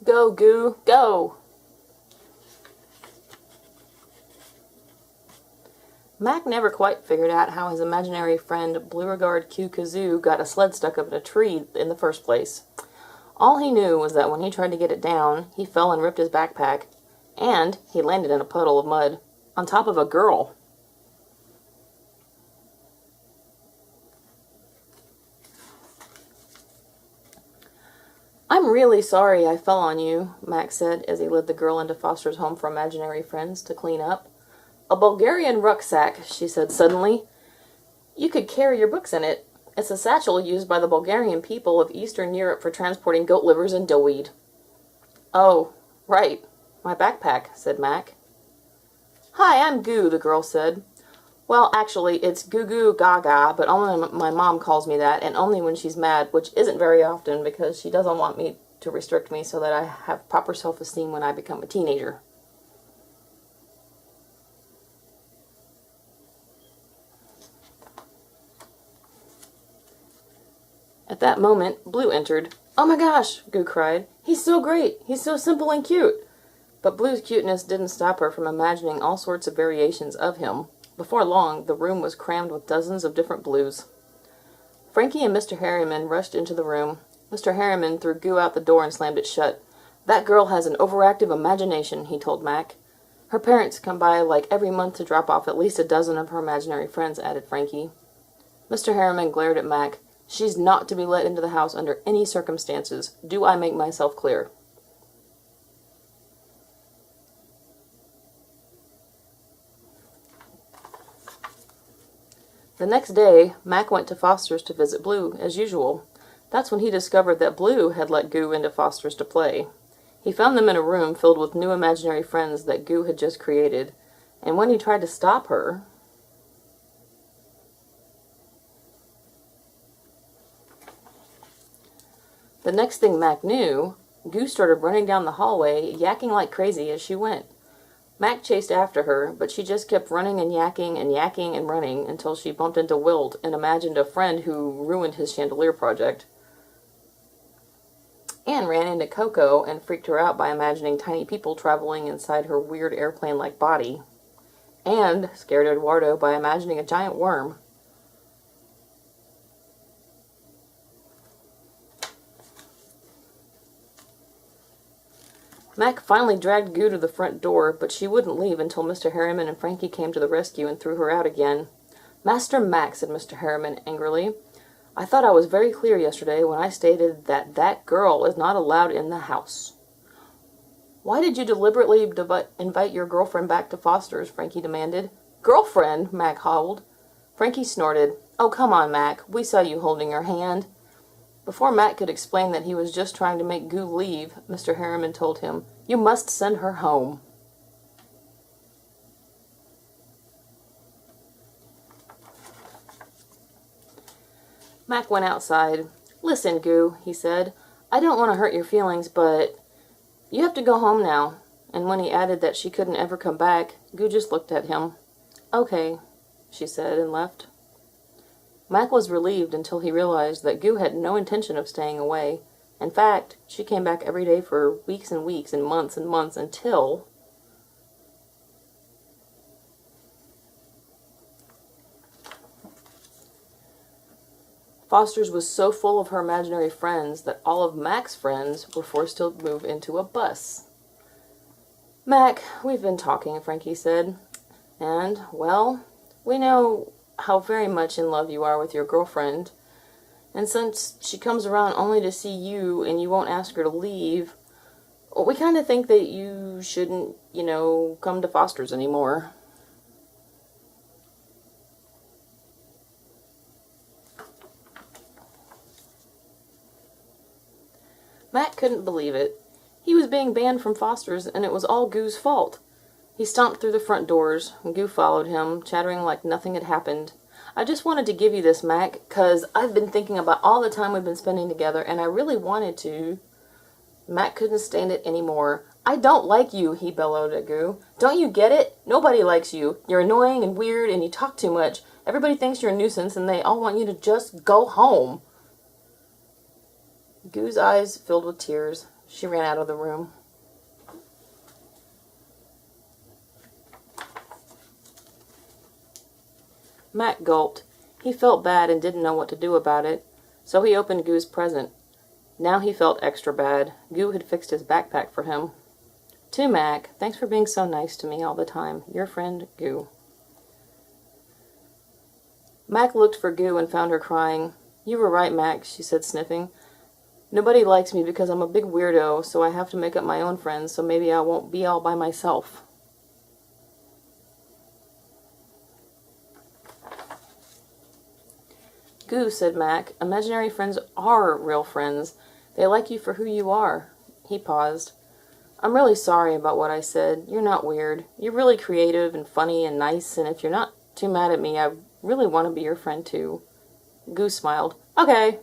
Go, Goo, go! Mac never quite figured out how his imaginary friend Beauregard Q Kazoo got a sled stuck up in a tree in the first place. All he knew was that when he tried to get it down, he fell and ripped his backpack, and he landed in a puddle of mud, on top of a girl. "I'm really sorry I fell on you," Mac said as he led the girl into Foster's home for imaginary friends to clean up. "A Bulgarian rucksack," she said suddenly. "You could carry your books in it. It's a satchel used by the Bulgarian people of Eastern Europe for transporting goat livers and dillweed." "Oh, right. My backpack," said Mac. "Hi, I'm Goo," the girl said. "Well, actually, it's Goo Goo Gaga, but only my mom calls me that, and only when she's mad, which isn't very often because she doesn't want me to restrict me so that I have proper self-esteem when I become a teenager." At that moment, Blue entered. "Oh my gosh," Goo cried. "He's so great! He's so simple and cute!" But Blue's cuteness didn't stop her from imagining all sorts of variations of him. Before long, the room was crammed with dozens of different Blues. Frankie and Mr. Harriman rushed into the room. Mr. Harriman threw Goo out the door and slammed it shut. "That girl has an overactive imagination," he told Mac. "Her parents come by like every month to drop off at least a dozen of her imaginary friends," added Frankie. Mr. Harriman glared at Mac. "She's not to be let into the house under any circumstances. Do I make myself clear?" The next day, Mac went to Foster's to visit Blue, as usual. That's when he discovered that Blue had let Goo into Foster's to play. He found them in a room filled with new imaginary friends that Goo had just created, and when he tried to stop her... The next thing Mac knew, Goo started running down the hallway, yakking like crazy as she went. Mac chased after her, but she just kept running and yakking and running until she bumped into Wilt and imagined a friend who ruined his chandelier project. And ran into Coco and freaked her out by imagining tiny people traveling inside her weird airplane-like body. And scared Eduardo by imagining a giant worm. Mac finally dragged Goo to the front door, but she wouldn't leave until Mr. Harriman and Frankie came to the rescue and threw her out again. "Master Mac," said Mr. Harriman angrily, "I thought I was very clear yesterday when I stated that that girl is not allowed in the house." "Why did you deliberately invite your girlfriend back to Foster's?" Frankie demanded. "Girlfriend?" Mac howled. Frankie snorted. "Oh, come on, Mac. We saw you holding her hand." Before Mac could explain that he was just trying to make Goo leave, Mr. Harriman told him, "You must send her home." Mac went outside. "Listen, Goo," he said, "I don't want to hurt your feelings, but you have to go home now." And when he added that she couldn't ever come back, Goo just looked at him. "Okay," she said, and left. Mac was relieved until he realized that Goo had no intention of staying away. In fact, she came back every day for weeks and weeks and months until... Foster's was so full of her imaginary friends that all of Mac's friends were forced to move into a bus. "Mac, we've been talking," Frankie said. "And, well, we know how very much in love you are with your girlfriend, and since she comes around only to see you and you won't ask her to leave, we kind of think that you shouldn't, come to Foster's anymore." Mac couldn't believe it. He was being banned from Foster's, and it was all Goo's fault. He stomped through the front doors, and Goo followed him, chattering like nothing had happened. "I just wanted to give you this, Mac, 'cause I've been thinking about all the time we've been spending together, and I really wanted to." Mac couldn't stand it anymore. "I don't like you," he bellowed at Goo. "Don't you get it? Nobody likes you. You're annoying and weird, and you talk too much. Everybody thinks you're a nuisance, and they all want you to just go home." Goo's eyes filled with tears. She ran out of the room. Mac gulped. He felt bad and didn't know what to do about it, so he opened Goo's present. Now he felt extra bad. Goo had fixed his backpack for him. To Mac, thanks for being so nice to me all the time. Your friend, Goo. Mac looked for Goo and found her crying. You were right, Mac, she said, sniffing. Nobody likes me because I'm a big weirdo, so I have to make up my own friends, so maybe I won't be all by myself. Goo, said Mac, imaginary friends are real friends. They like you for who you are. He paused. I'm really sorry about what I said. You're not weird. You're really creative and funny and nice, and if you're not too mad at me, I really want to be your friend too. Goo smiled. Okay.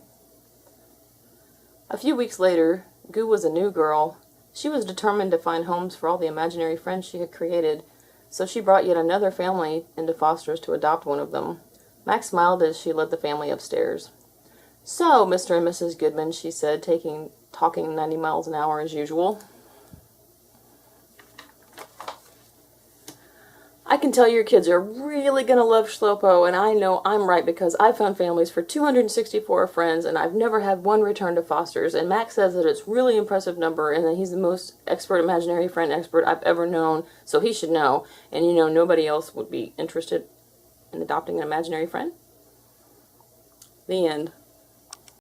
A few weeks later, Goo was a new girl. She was determined to find homes for all the imaginary friends she had created, so she brought yet another family into Foster's to adopt one of them. Mac smiled as she led the family upstairs. So, Mr. and Mrs. Goodman, she said, talking 90 miles an hour as usual. I can tell your kids are really going to love Shlopo, and I know I'm right because I found families for 264 friends, and I've never had one return to Foster's, and Max says that it's really impressive number, and that he's the most expert imaginary friend expert I've ever known, so he should know, and you know nobody else would be interested in adopting an imaginary friend. The end.